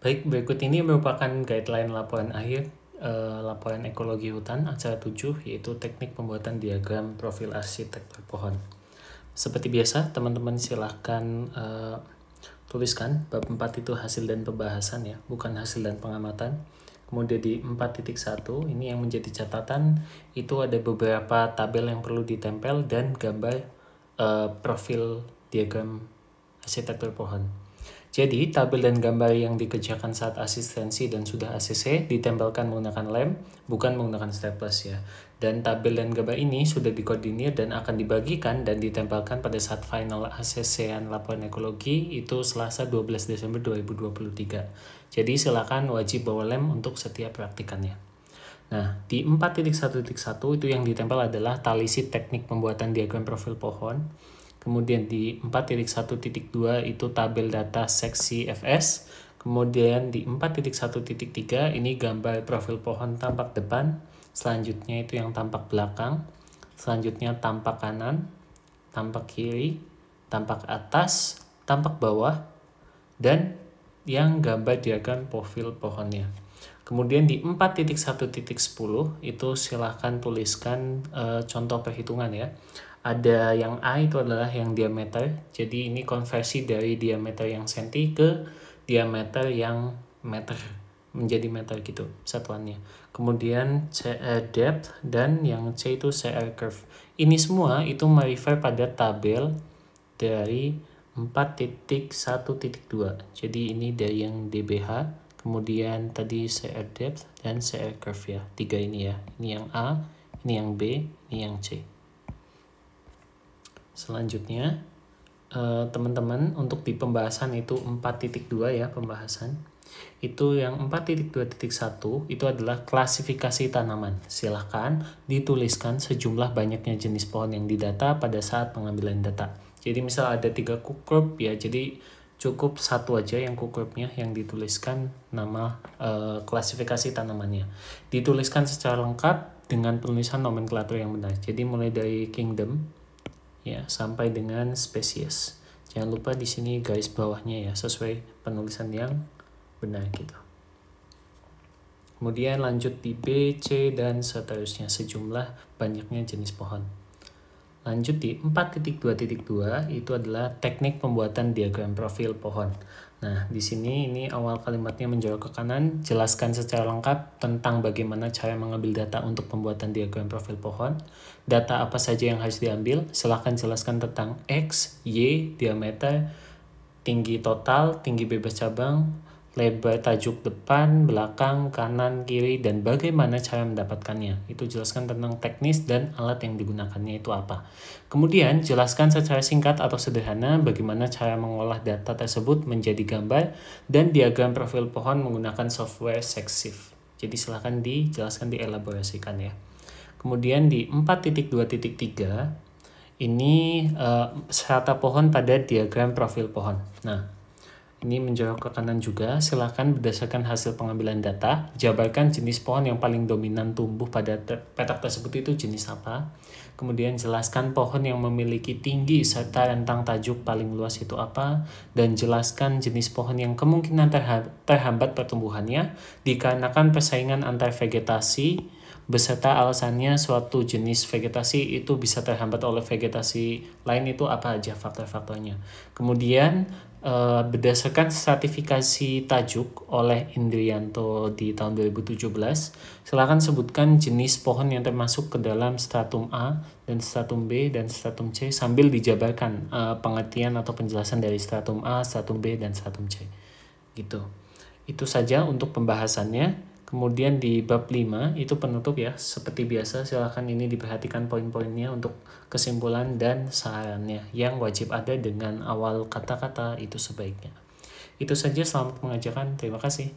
Baik, berikut ini merupakan guideline laporan akhir laporan ekologi hutan acara 7, yaitu teknik pembuatan diagram profil arsitektur pohon. Seperti biasa, teman-teman silahkan tuliskan bab 4 itu hasil dan pembahasan ya, bukan hasil dan pengamatan. Kemudian di 4.1 ini yang menjadi catatan itu ada beberapa tabel yang perlu ditempel dan gambar profil diagram arsitektur pohon. Jadi, tabel dan gambar yang dikerjakan saat asistensi dan sudah ACC ditempelkan menggunakan lem, bukan menggunakan staples ya. Dan tabel dan gambar ini sudah dikoordinir dan akan dibagikan dan ditempelkan pada saat final ACC-an laporan ekologi itu Selasa 12 Desember 2023. Jadi, silakan wajib bawa lem untuk setiap praktikannya. Nah, di 4.1.1 itu yang ditempel adalah tali sheet teknik pembuatan diagram profil pohon. Kemudian di 4.1.2 itu tabel data seksi FS. Kemudian di 4.1.3 ini gambar profil pohon tampak depan. Selanjutnya itu yang tampak belakang. Selanjutnya tampak kanan, tampak kiri, tampak atas, tampak bawah, dan yang gambar diagram profil pohonnya. Kemudian di 4.1.10 itu silahkan tuliskan contoh perhitungan ya. Ada yang A itu adalah yang diameter, jadi ini konversi dari diameter yang senti ke diameter yang meter, menjadi meter gitu satuannya. Kemudian CR depth dan yang C itu CR curve. Ini semua itu merefer pada tabel dari 4.1.2. Jadi ini dari yang DBH, kemudian tadi CR depth dan CR curve ya. Tiga ini ya. Ini yang A, ini yang B, ini yang C. Selanjutnya, teman-teman untuk di pembahasan itu 4.2 ya pembahasan. Itu yang 4.2.1 itu adalah klasifikasi tanaman. Silahkan dituliskan sejumlah banyaknya jenis pohon yang didata pada saat pengambilan data. Jadi misal ada 3 kukrup ya, jadi cukup satu aja yang kukrupnya yang dituliskan nama klasifikasi tanamannya. Dituliskan secara lengkap dengan penulisan nomenklatur yang benar. Jadi mulai dari kingdom ya sampai dengan spesies. Jangan lupa di sini garis bawahnya ya sesuai penulisan yang benar gitu. Kemudian lanjut di B, C dan seterusnya sejumlah banyaknya jenis pohon. Lanjut di 4.2.2 itu adalah teknik pembuatan diagram profil pohon. Nah, di sini ini awal kalimatnya menjorok ke kanan, jelaskan secara lengkap tentang bagaimana cara mengambil data untuk pembuatan diagram profil pohon. Data apa saja yang harus diambil, silahkan jelaskan tentang X, Y, diameter, tinggi total, tinggi bebas cabang, lebar tajuk depan, belakang, kanan, kiri, dan bagaimana cara mendapatkannya. Itu jelaskan tentang teknis dan alat yang digunakannya itu apa. Kemudian jelaskan secara singkat atau sederhana bagaimana cara mengolah data tersebut menjadi gambar dan diagram profil pohon menggunakan software Sexiv. Jadi silahkan dijelaskan, dielaborasikan ya. Kemudian di 4.2.3 ini serata pohon pada diagram profil pohon. Nah, ini menjorok ke kanan juga, silakan berdasarkan hasil pengambilan data, jabarkan jenis pohon yang paling dominan tumbuh pada petak tersebut itu jenis apa. Kemudian jelaskan pohon yang memiliki tinggi serta rentang tajuk paling luas itu apa. Dan jelaskan jenis pohon yang kemungkinan terhambat pertumbuhannya dikarenakan persaingan antar vegetasi, beserta alasannya suatu jenis vegetasi itu bisa terhambat oleh vegetasi lain itu apa aja faktor-faktornya. Kemudian berdasarkan stratifikasi tajuk oleh Indrianto di tahun 2017, silakan sebutkan jenis pohon yang termasuk ke dalam stratum A dan stratum B dan stratum C sambil dijabarkan pengertian atau penjelasan dari stratum A, stratum B, dan stratum C. Gitu. Itu saja untuk pembahasannya. Kemudian di bab 5 itu penutup ya. Seperti biasa silakan ini diperhatikan poin-poinnya untuk kesimpulan dan sarannya yang wajib ada dengan awal kata-kata itu sebaiknya. Itu saja, selamat mengerjakan. Terima kasih.